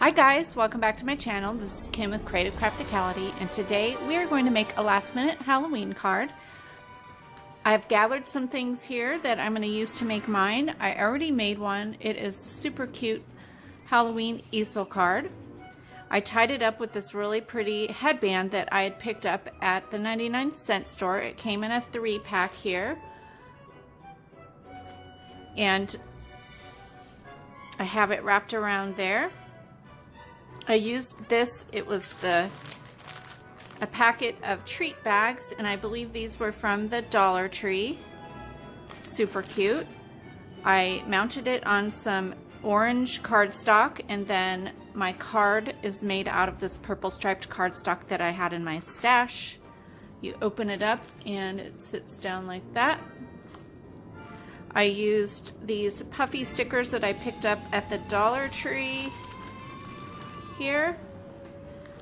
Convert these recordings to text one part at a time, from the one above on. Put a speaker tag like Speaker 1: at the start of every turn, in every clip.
Speaker 1: Hi guys, welcome back to my channel. This is Kim with Creative Crafticality, and today we are going to make a last minute Halloween card. I've gathered some things here that I'm going to use to make mine. I already made one. It is the super cute Halloween easel card. I tied it up with this really pretty headband that I had picked up at the 99-cent store. It came in a 3-pack here. And I have it wrapped around there. I used this, it was a packet of treat bags, and I believe these were from the Dollar Tree. Super cute. I mounted it on some orange cardstock, and then my card is made out of this purple striped cardstock that I had in my stash. You open it up and it sits down like that. I used these puffy stickers that I picked up at the Dollar Tree. Here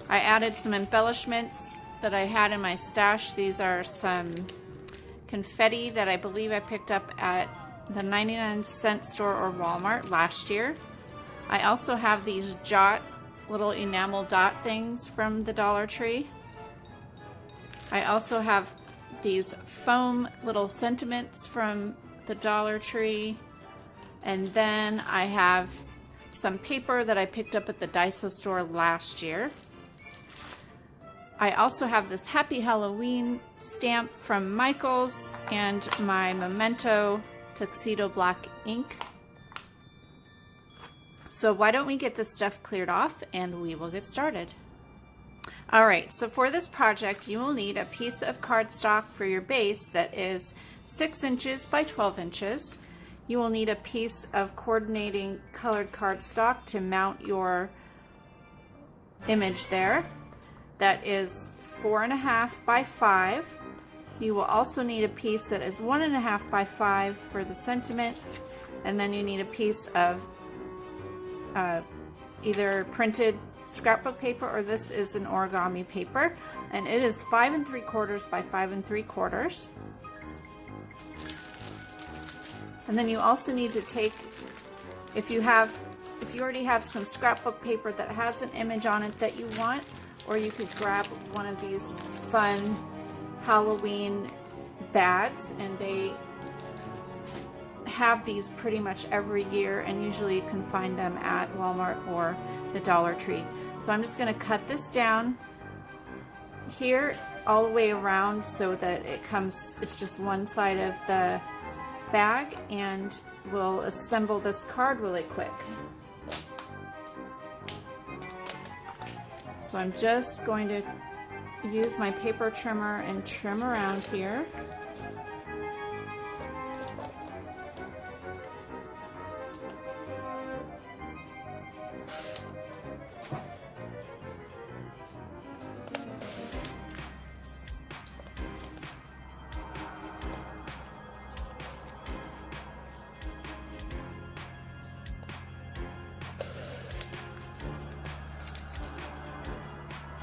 Speaker 1: I added some embellishments that I had in my stash. These are some confetti that I believe I picked up at the 99-cent store or Walmart last year. I also have these little enamel dot things from the Dollar Tree. I also have these foam little sentiments from the Dollar Tree, and then I have some paper that I picked up at the Daiso store last year. I also have this Happy Halloween stamp from Michaels and my Memento Tuxedo Black ink. So why don't we get this stuff cleared off and we will get started. Alright, so for this project you will need a piece of cardstock for your base that is 6 inches by 12 inches. You will need a piece of coordinating colored cardstock to mount your image there. That is 4.5 by 5. You will also need a piece that is 1.5 by 5 for the sentiment, and then you need a piece of either printed scrapbook paper, or this is an origami paper, and it is 5 3/4 by 5 3/4. And then you also need to take, if you already have some scrapbook paper that has an image on it that you want, or you could grab one of these fun Halloween bags, and they have these pretty much every year, and usually you can find them at Walmart or the Dollar Tree. So I'm just going to cut this down here all the way around so that it's just one side of the bag, and we'll assemble this card really quick. So I'm just going to use my paper trimmer and trim around here.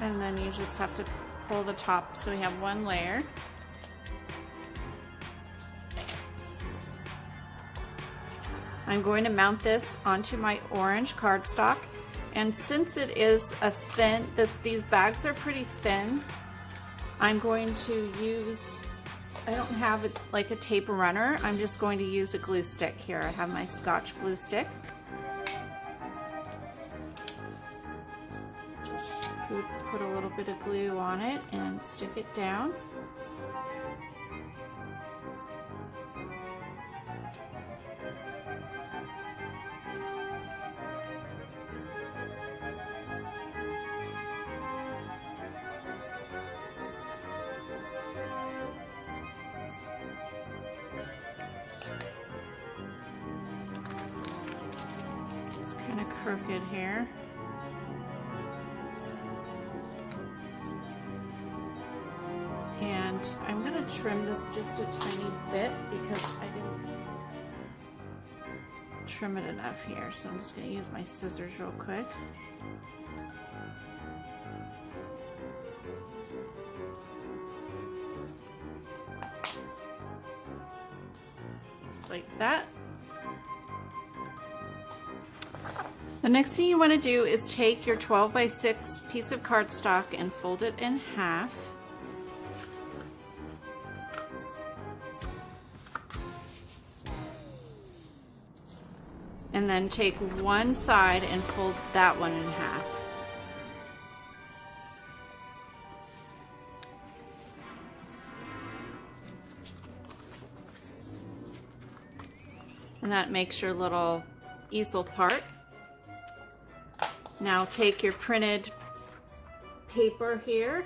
Speaker 1: And then you just have to pull the top so we have one layer. I'm going to mount this onto my orange cardstock, and since it is a thin, these bags are pretty thin, I'm going to use, I don't have like a tape runner, I'm just going to use a glue stick here. I have my Scotch glue stick. Put a little bit of glue on it and stick it down. It's kind of crooked here. And I'm going to trim this just a tiny bit because I didn't trim it enough here. So I'm just going to use my scissors real quick. Just like that. The next thing you want to do is take your 12 by 6 piece of cardstock and fold it in half. And then take one side and fold that one in half. And that makes your little easel part. Now take your printed paper here.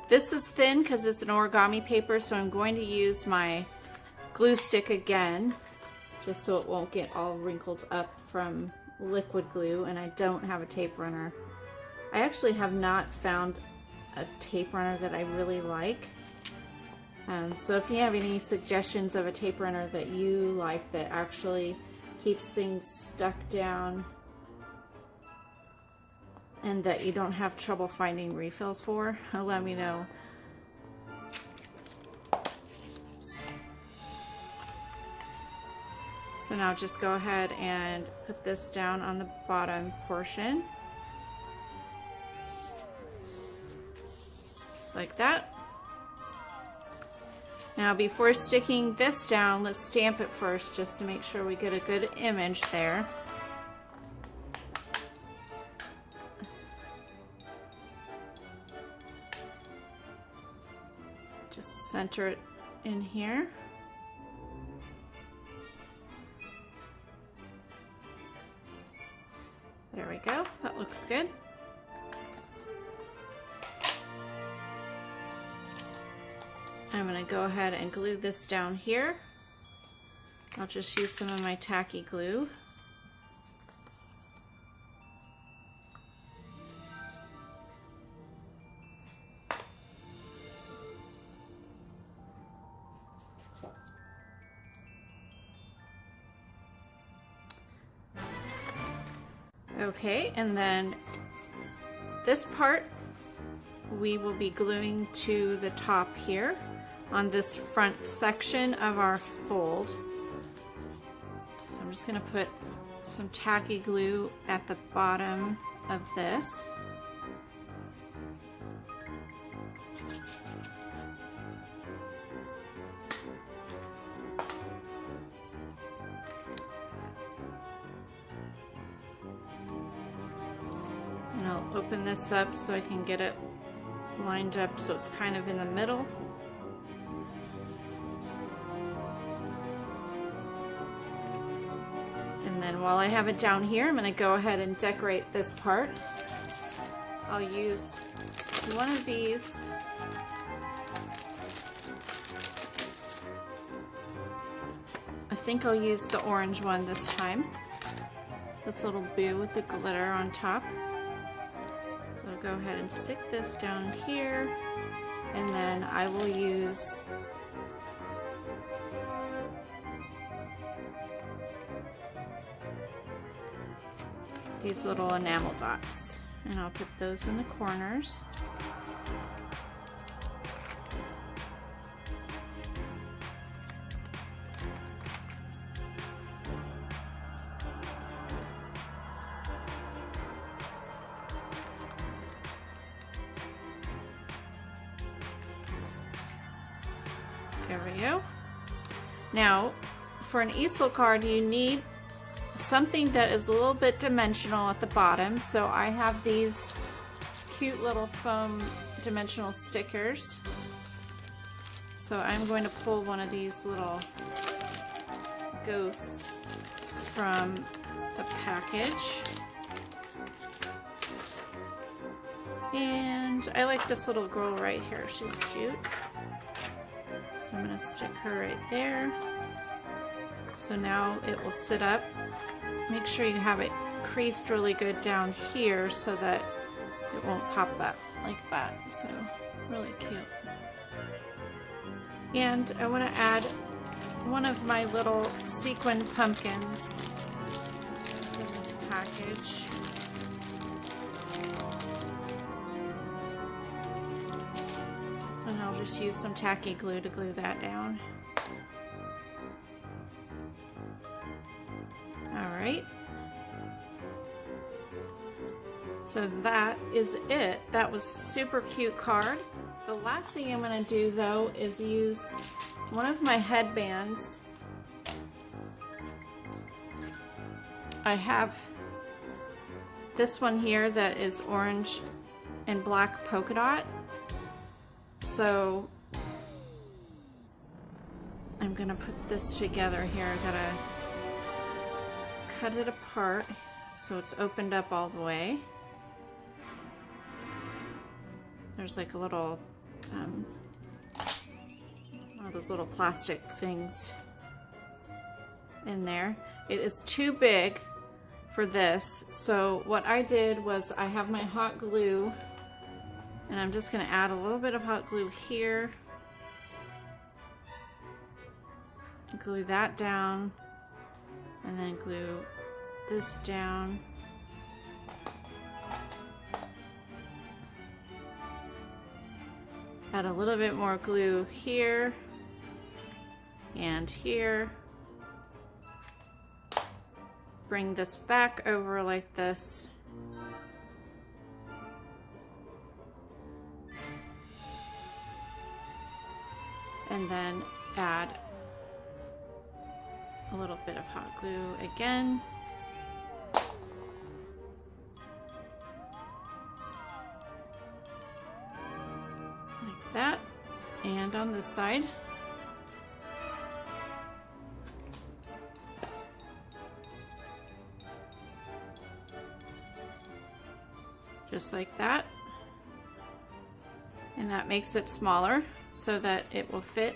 Speaker 1: This is thin because it's an origami paper, so I'm going to use my glue stick again, just so it won't get all wrinkled up from liquid glue, and I don't have a tape runner. I actually have not found a tape runner that I really like. So if you have any suggestions of a tape runner that you like that actually keeps things stuck down and that you don't have trouble finding refills for, let me know. So now just go ahead and put this down on the bottom portion. Just like that. Now before sticking this down, let's stamp it first just to make sure we get a good image there. Just center it in here. There we go, that looks good. I'm going to go ahead and glue this down here. I'll just use some of my tacky glue. Okay, and then this part we will be gluing to the top here on this front section of our fold. So I'm just going to put some tacky glue at the bottom of this. And I'll open this up so I can get it lined up so it's kind of in the middle. And then while I have it down here, I'm going to go ahead and decorate this part. I'll use one of these I think I'll use the orange one this time. This little boo with the glitter on top. So I'll go ahead and stick this down here, and then I will use these little enamel dots, and I'll put those in the corners. There we go. Now, for an easel card, you need something that is a little bit dimensional at the bottom. So I have these cute little foam dimensional stickers. So I'm going to pull one of these little ghosts from the package. And I like this little girl right here. She's cute. So I'm going to stick her right there. So now it will sit up. Make sure you have it creased really good down here so that it won't pop up like that. So really cute. And I want to add one of my little sequin pumpkins to this package. And I'll just use some tacky glue to glue that down. Alright. So that is it. That was a super cute card. The last thing I'm going to do though is use one of my headbands. I have this one here that is orange and black polka dot. So I'm going to put this together here. I gotta cut it apart so it's opened up all the way. There's like a little, one of those little plastic things in there. It is too big for this, so what I did was I have my hot glue, and I'm just going to add a little bit of hot glue here. Glue that down, and then glue this down. Add a little bit more glue here and here. Bring this back over like this. And then add a little bit of hot glue again. Like that. And on this side. Just like that. And that makes it smaller so that it will fit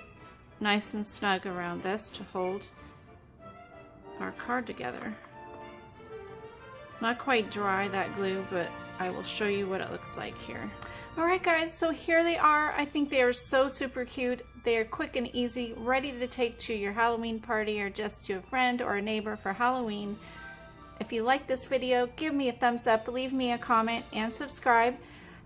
Speaker 1: nice and snug around this to hold our card together. It's not quite dry, that glue, but I will show you what it looks like here. Alright guys, so here they are. I think they are so super cute. They are quick and easy, ready to take to your Halloween party or just to a friend or a neighbor for Halloween. If you like this video, give me a thumbs up, leave me a comment, and subscribe.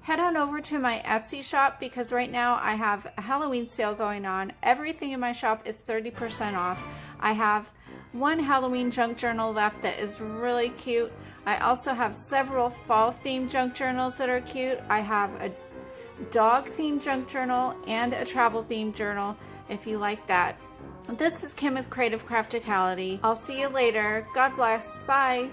Speaker 1: Head on over to my Etsy shop because right now I have a Halloween sale going on. Everything in my shop is 30% off. I have one Halloween junk journal left that is really cute. I also have several fall themed junk journals that are cute. I have a dog themed junk journal and a travel themed journal if you like that. This is Kim with Creative Crafticality. I'll see you later. God bless. Bye.